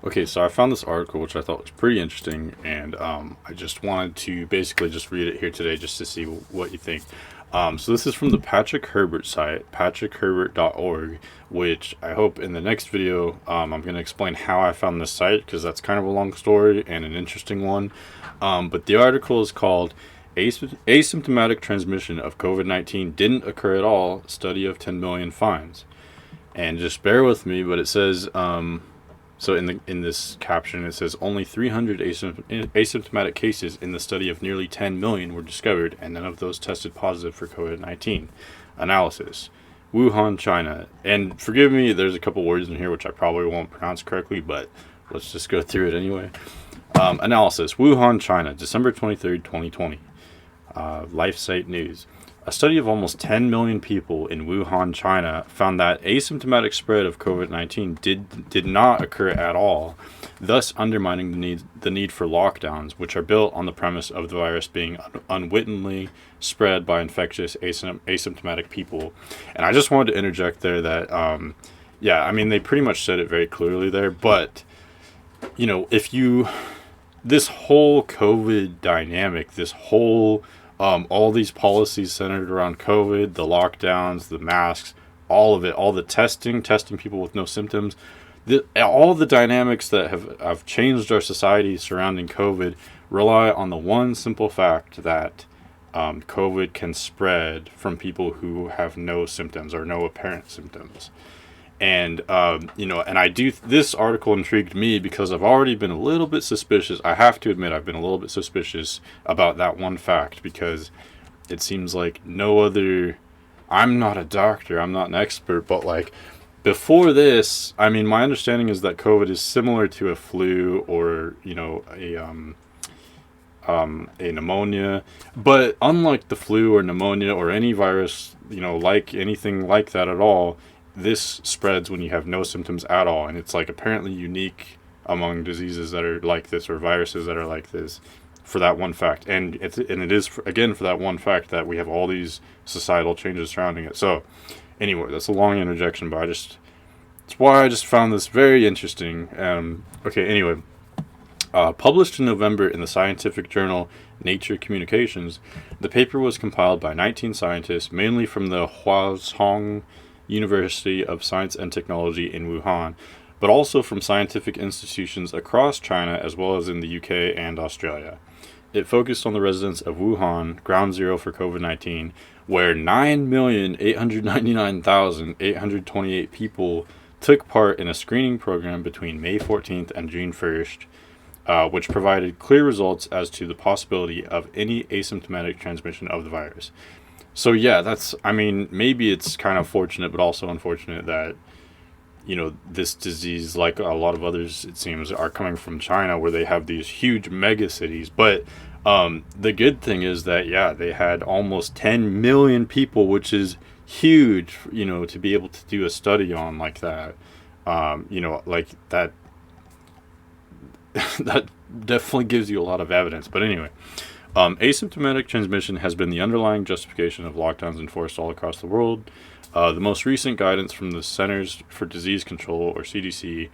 Okay, so I found this article which I thought was pretty interesting, and I just wanted to basically just read it here today just to see what you think. So this is from the Patrick Herbert site, patrickherbert.org, which I hope in the next video I'm going to explain how I found this site because that's kind of a long story and an interesting one. But the article is called Asymptomatic Transmission of COVID-19 Didn't Occur at All, Study of 10 Million Finds. And just bear with me, but it says... So in this caption, it says only 300 asymptomatic cases in the study of nearly 10 million were discovered, and none of those tested positive for COVID-19. Analysis. Wuhan, China. And forgive me, there's a couple words in here which I probably won't pronounce correctly, but let's just go through it anyway. Analysis. Wuhan, China, December 23rd, 2020. LifeSite News. A study of almost 10 million people in Wuhan, China, found that asymptomatic spread of COVID-19 did not occur at all, thus undermining the need for lockdowns, which are built on the premise of the virus being unwittingly spread by infectious asymptomatic people. And I just wanted to interject there that, yeah, I mean, they pretty much said it very clearly there, but, you know, this whole COVID dynamic, this whole all these policies centered around COVID, the lockdowns, the masks, all of it, all the testing people with no symptoms, all the dynamics that have changed our society surrounding COVID rely on the one simple fact that COVID can spread from people who have no symptoms or no apparent symptoms. And, this article intrigued me because I've already been a little bit suspicious. I have to admit, I've been a little bit suspicious about that one fact because it seems like no other, I'm not a doctor, I'm not an expert, but like before this, I mean, my understanding is that COVID is similar to a flu or, a pneumonia, but unlike the flu or pneumonia or any virus, like anything like that at all, this spreads when you have no symptoms at all, and it's like apparently unique among diseases that are like this or viruses that are like this for that one fact. And it is again for that one fact that we have all these societal changes surrounding it. So anyway, that's a long interjection, but it's why I just found this very interesting. Anyway, published in November in the scientific journal Nature Communications, the paper was compiled by 19 scientists, mainly from the Huazhong University of Science and Technology in Wuhan, but also from scientific institutions across China as well as in the UK and Australia. It focused on the residents of Wuhan, ground zero for COVID-19, where 9,899,828 people took part in a screening program between May 14th and June 1st, which provided clear results as to the possibility of any asymptomatic transmission of the virus. So yeah, maybe it's kind of fortunate, but also unfortunate that, this disease, like a lot of others, it seems, are coming from China where they have these huge mega cities. But the good thing is that, yeah, they had almost 10 million people, which is huge, to be able to do a study on like that. Like that, that definitely gives you a lot of evidence. But anyway. Asymptomatic transmission has been the underlying justification of lockdowns enforced all across the world. The most recent guidance from the Centers for Disease Control, or CDC,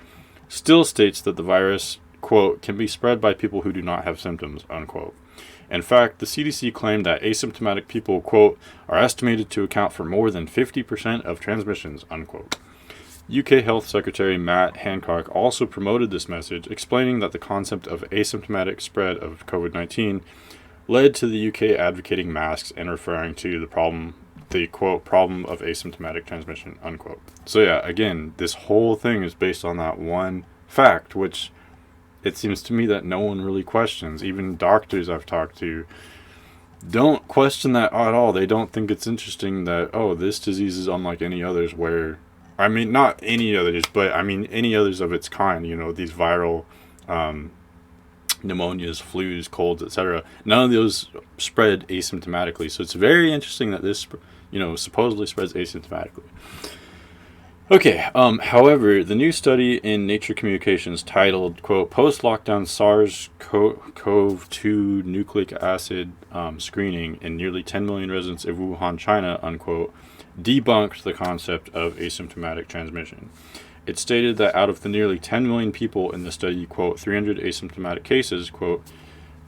still states that the virus, quote, can be spread by people who do not have symptoms, unquote. In fact, the CDC claimed that asymptomatic people, quote, are estimated to account for more than 50% of transmissions, unquote. UK Health Secretary Matt Hancock also promoted this message, explaining that the concept of asymptomatic spread of COVID-19 led to the UK advocating masks and referring to the quote, problem of asymptomatic transmission, unquote. So yeah, again, this whole thing is based on that one fact, which it seems to me that no one really questions. Even doctors I've talked to don't question that at all. They don't think it's interesting that, this disease is unlike any others not any others, but any others of its kind, these viral pneumonias, flus, colds, etc. None of those spread asymptomatically. So it's very interesting that this, supposedly spreads asymptomatically. Okay, however, the new study in Nature Communications titled, quote, Post-Lockdown SARS-CoV-2 Nucleic Acid Screening in Nearly 10 Million Residents of Wuhan, China, unquote, debunked the concept of asymptomatic transmission. It stated that out of the nearly 10 million people in the study, quote, 300 asymptomatic cases, quote,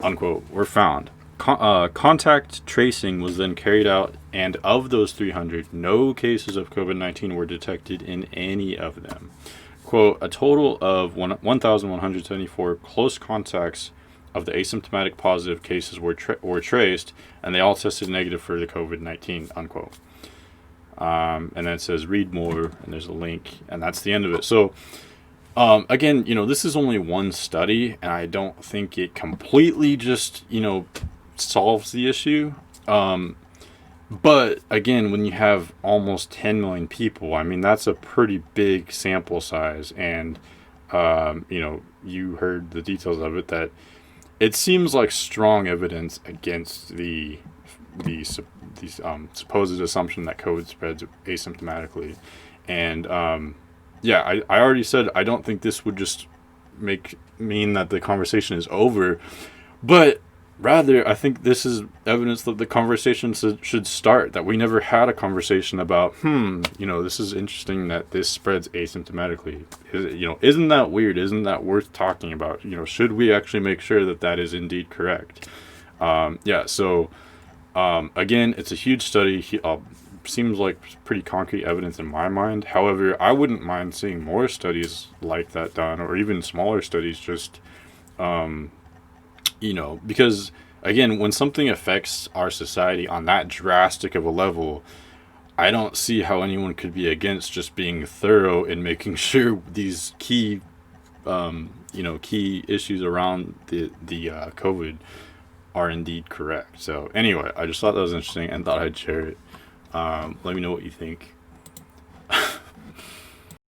unquote, were found. Contact tracing was then carried out, and of those 300, no cases of COVID-19 were detected in any of them. Quote, a total of 1,174 close contacts of the asymptomatic positive cases were traced, and they all tested negative for the COVID-19, unquote. And then it says read more, and there's a link, and that's the end of it. So, again, this is only one study, and I don't think it completely just, solves the issue. But again, when you have almost 10 million people, I mean, that's a pretty big sample size. And, you heard the details of it, that it seems like strong evidence against the supposed assumption that COVID spreads asymptomatically. And, I already said I don't think this would just mean that the conversation is over, but rather, I think this is evidence that the conversation should start, that we never had a conversation about, this is interesting that this spreads asymptomatically. Isn't that weird? Isn't that worth talking about? Should we actually make sure that that is indeed correct? So, again, it's a huge study. Seems like pretty concrete evidence in my mind. However, I wouldn't mind seeing more studies like that done, or even smaller studies, just, because again, when something affects our society on that drastic of a level, I don't see how anyone could be against just being thorough in making sure these key issues around the COVID are indeed correct. So anyway, I just thought that was interesting and thought I'd share it. Let me know what you think.